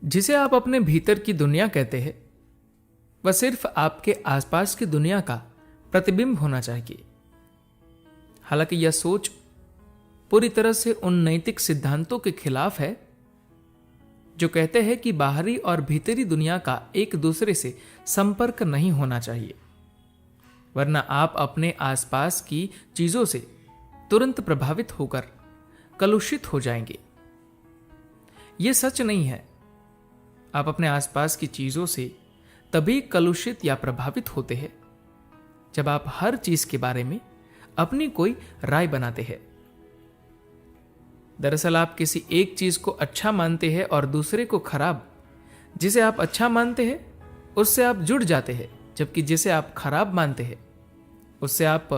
जिसे आप अपने भीतर की दुनिया कहते हैं वह सिर्फ आपके आसपास की दुनिया का प्रतिबिंब होना चाहिए। हालांकि यह सोच पूरी तरह से उन नैतिक सिद्धांतों के खिलाफ है जो कहते हैं कि बाहरी और भीतरी दुनिया का एक दूसरे से संपर्क नहीं होना चाहिए, वरना आप अपने आसपास की चीजों से तुरंत प्रभावित होकर कलुषित हो जाएंगे। यह सच नहीं है। आप अपने आसपास की चीजों से तभी कलुषित या प्रभावित होते हैं जब आप हर चीज के बारे में अपनी कोई राय बनाते हैं। दरअसल आप किसी एक चीज को अच्छा मानते हैं और दूसरे को खराब। जिसे आप अच्छा मानते हैं उससे आप जुड़ जाते हैं, जबकि जिसे आप खराब मानते हैं उससे आप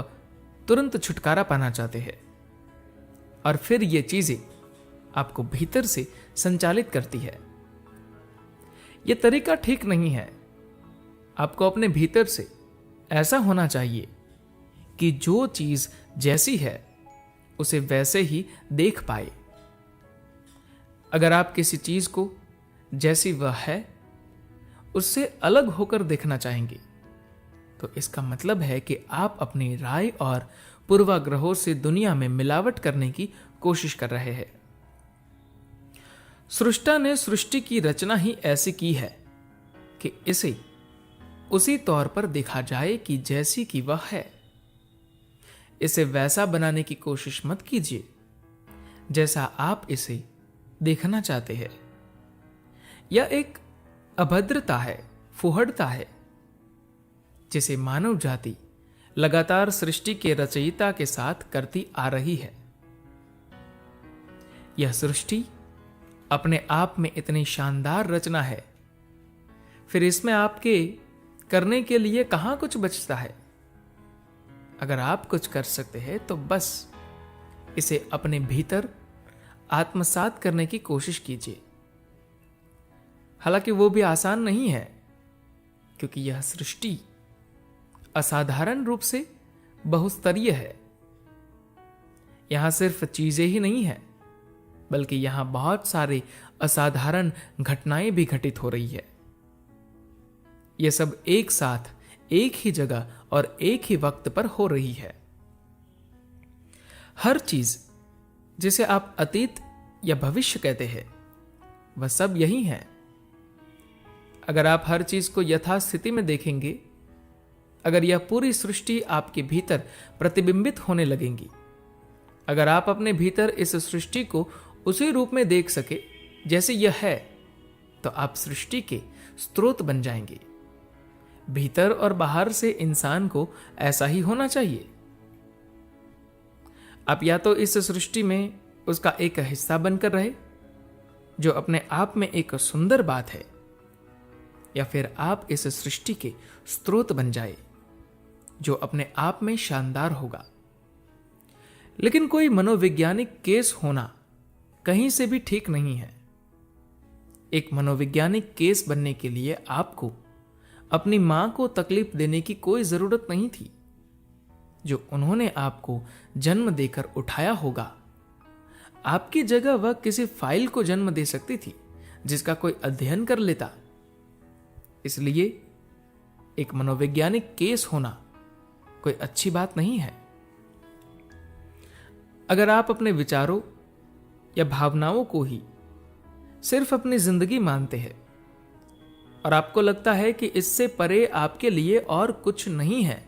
तुरंत छुटकारा पाना चाहते हैं। और फिर ये चीजें आपको भीतर से संचालित करती है। यह तरीका ठीक नहीं है। आपको अपने भीतर से ऐसा होना चाहिए कि जो चीज जैसी है उसे वैसे ही देख पाए। अगर आप किसी चीज को जैसी वह है उससे अलग होकर देखना चाहेंगे तो इसका मतलब है कि आप अपनी राय और पूर्वाग्रहों से दुनिया में मिलावट करने की कोशिश कर रहे हैं। सृष्टा ने सृष्टि की रचना ही ऐसी की है कि इसे उसी तौर पर देखा जाए कि जैसी कि वह है। इसे वैसा बनाने की कोशिश मत कीजिए जैसा आप इसे देखना चाहते हैं। यह एक अभद्रता है, फुहड़ता है, जिसे मानव जाति लगातार सृष्टि के रचयिता के साथ करती आ रही है। यह सृष्टि अपने आप में इतनी शानदार रचना है, फिर इसमें आपके करने के लिए कहां कुछ बचता है। अगर आप कुछ कर सकते हैं तो बस इसे अपने भीतर आत्मसात करने की कोशिश कीजिए। हालांकि वो भी आसान नहीं है, क्योंकि यह सृष्टि असाधारण रूप से बहुस्तरीय है। यहां सिर्फ चीजें ही नहीं है, बल्कि यहां बहुत सारे असाधारण घटनाएं भी घटित हो रही है। यह सब एक साथ एक ही जगह और एक ही वक्त पर हो रही है। हर चीज जिसे आप अतीत या भविष्य कहते हैं वह सब यही है। अगर आप हर चीज को यथास्थिति में देखेंगे, अगर यह पूरी सृष्टि आपके भीतर प्रतिबिंबित होने लगेंगी, अगर आप अपने भीतर इस सृष्टि को उसी रूप में देख सके जैसे यह है, तो आप सृष्टि के स्रोत बन जाएंगे। भीतर और बाहर से इंसान को ऐसा ही होना चाहिए। आप या तो इस सृष्टि में उसका एक हिस्सा बनकर रहे, जो अपने आप में एक सुंदर बात है, या फिर आप इस सृष्टि के स्रोत बन जाए, जो अपने आप में शानदार होगा। लेकिन कोई मनोवैज्ञानिक केस होना कहीं से भी ठीक नहीं है। एक मनोवैज्ञानिक केस बनने के लिए आपको अपनी मां को तकलीफ देने की कोई जरूरत नहीं थी, जो उन्होंने आपको जन्म देकर उठाया होगा। आपकी जगह वह किसी फाइल को जन्म दे सकती थी जिसका कोई अध्ययन कर लेता। इसलिए एक मनोवैज्ञानिक केस होना कोई अच्छी बात नहीं है। अगर आप अपने विचारों या भावनाओं को ही सिर्फ अपनी जिंदगी मानते हैं और आपको लगता है कि इससे परे आपके लिए और कुछ नहीं है,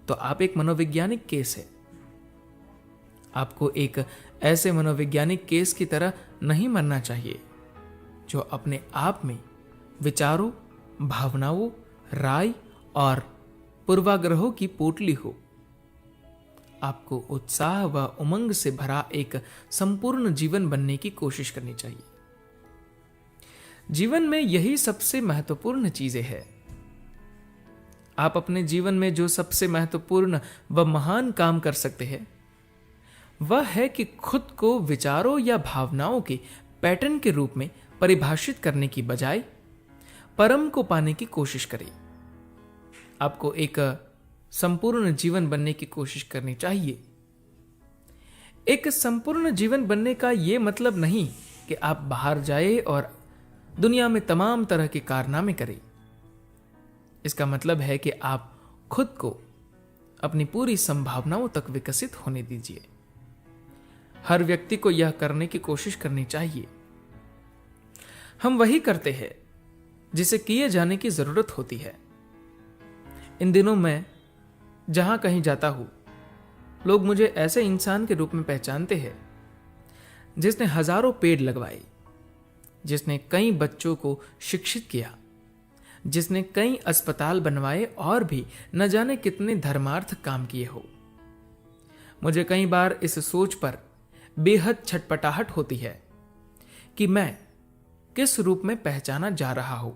तो आप एक मनोवैज्ञानिक केस है। आपको एक ऐसे मनोवैज्ञानिक केस की तरह नहीं मरना चाहिए जो अपने आप में विचारों, भावनाओं, राय और पूर्वाग्रहों की पोटली हो। आपको उत्साह व उमंग से भरा एक संपूर्ण जीवन बनने की कोशिश करनी चाहिए। जीवन में यही सबसे महत्वपूर्ण चीजें हैं। आप अपने जीवन में जो सबसे महत्वपूर्ण व महान काम कर सकते हैं वह है कि खुद को विचारों या भावनाओं के पैटर्न के रूप में परिभाषित करने की बजाय परम को पाने की कोशिश करें। आपको एक संपूर्ण जीवन बनने की कोशिश करनी चाहिए। एक संपूर्ण जीवन बनने का यह मतलब नहीं कि आप बाहर जाए और दुनिया में तमाम तरह के कारनामे करे। इसका मतलब है कि आप खुद को अपनी पूरी संभावनाओं तक विकसित होने दीजिए। हर व्यक्ति को यह करने की कोशिश करनी चाहिए। हम वही करते हैं जिसे किए जाने की जरूरत होती है। इन दिनों मैं जहां कहीं जाता हूं, लोग मुझे ऐसे इंसान के रूप में पहचानते हैं जिसने हजारों पेड़ लगवाए, जिसने कई बच्चों को शिक्षित किया, जिसने कई अस्पताल बनवाए और भी न जाने कितने धर्मार्थ काम किए हो। मुझे कई बार इस सोच पर बेहद छटपटाहट होती है कि मैं किस रूप में पहचाना जा रहा हूं।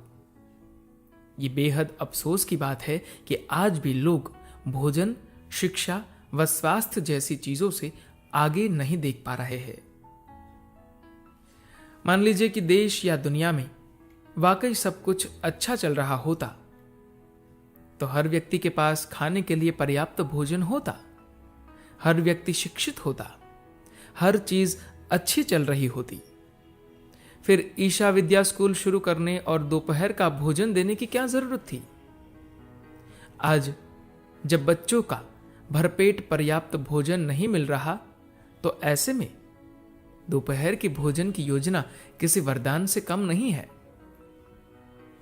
यह बेहद अफसोस की बात है कि आज भी लोग भोजन, शिक्षा व स्वास्थ्य जैसी चीजों से आगे नहीं देख पा रहे हैं। मान लीजिए कि देश या दुनिया में वाकई सब कुछ अच्छा चल रहा होता तो हर व्यक्ति के पास खाने के लिए पर्याप्त भोजन होता, हर व्यक्ति शिक्षित होता, हर चीज अच्छी चल रही होती। फिर ईशा विद्या स्कूल शुरू करने और दोपहर का भोजन देने की क्या जरूरत थी? आज जब बच्चों का भरपेट पर्याप्त भोजन नहीं मिल रहा, तो ऐसे में दोपहर की भोजन की योजना किसी वरदान से कम नहीं है।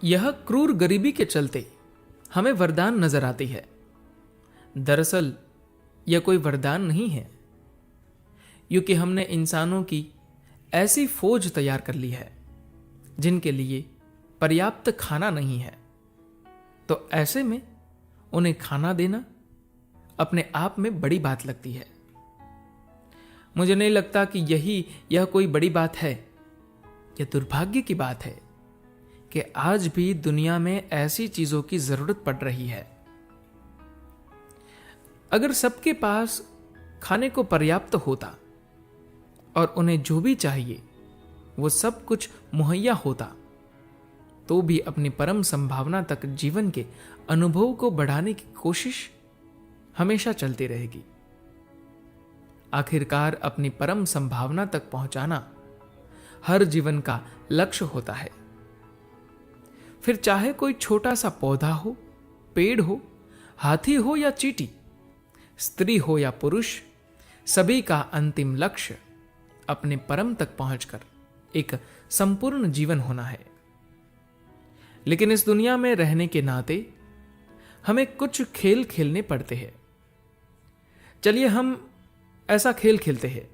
यह क्रूर गरीबी के चलते हमें वरदान नजर आती है। दरअसल यह कोई वरदान नहीं है, क्योंकि हमने इंसानों की ऐसी फौज तैयार कर ली है जिनके लिए पर्याप्त खाना नहीं है। तो ऐसे में उन्हें खाना देना अपने आप में बड़ी बात लगती है। मुझे नहीं लगता कि यह कोई बड़ी बात है। यह दुर्भाग्य की बात है कि आज भी दुनिया में ऐसी चीजों की जरूरत पड़ रही है। अगर सबके पास खाने को पर्याप्त होता और उन्हें जो भी चाहिए वो सब कुछ मुहैया होता, तो भी अपनी परम संभावना तक जीवन के अनुभव को बढ़ाने की कोशिश हमेशा चलती रहेगी। आखिरकार अपनी परम संभावना तक पहुंचाना हर जीवन का लक्ष्य होता है। फिर चाहे कोई छोटा सा पौधा हो, पेड़ हो, हाथी हो या चींटी, स्त्री हो या पुरुष, सभी का अंतिम लक्ष्य अपने परम तक पहुंचकर एक संपूर्ण जीवन होना है। लेकिन इस दुनिया में रहने के नाते हमें कुछ खेल खेलने पड़ते हैं। चलिए हम ऐसा खेल खेलते हैं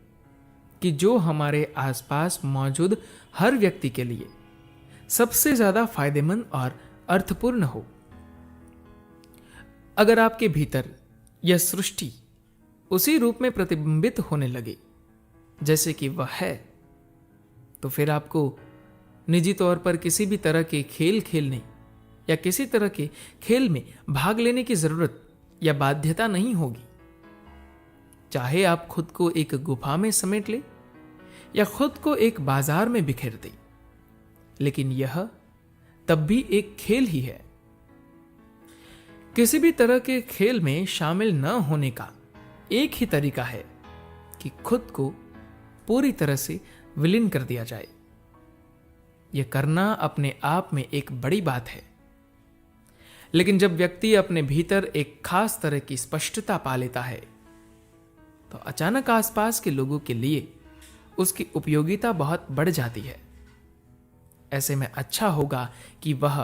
कि जो हमारे आसपास मौजूद हर व्यक्ति के लिए सबसे ज्यादा फायदेमंद और अर्थपूर्ण हो। अगर आपके भीतर यह सृष्टि उसी रूप में प्रतिबिंबित होने लगे जैसे कि वह है, तो फिर आपको निजी तौर पर किसी भी तरह के खेल खेलने या किसी तरह के खेल में भाग लेने की जरूरत या बाध्यता नहीं होगी। चाहे आप खुद को एक गुफा में समेट ले या खुद को एक बाजार में बिखेर दे, लेकिन यह तब भी एक खेल ही है। किसी भी तरह के खेल में शामिल न होने का एक ही तरीका है कि खुद को पूरी तरह से विलीन कर दिया जाए। यह करना अपने आप में एक बड़ी बात है, लेकिन जब व्यक्ति अपने भीतर एक खास तरह की स्पष्टता पा लेता है, तो अचानक आसपास के लोगों के लिए उसकी उपयोगिता बहुत बढ़ जाती है। ऐसे में अच्छा होगा कि वह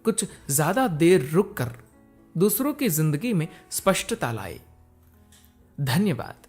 कुछ ज्यादा देर रुक कर दूसरों की जिंदगी में स्पष्टता लाए। धन्यवाद।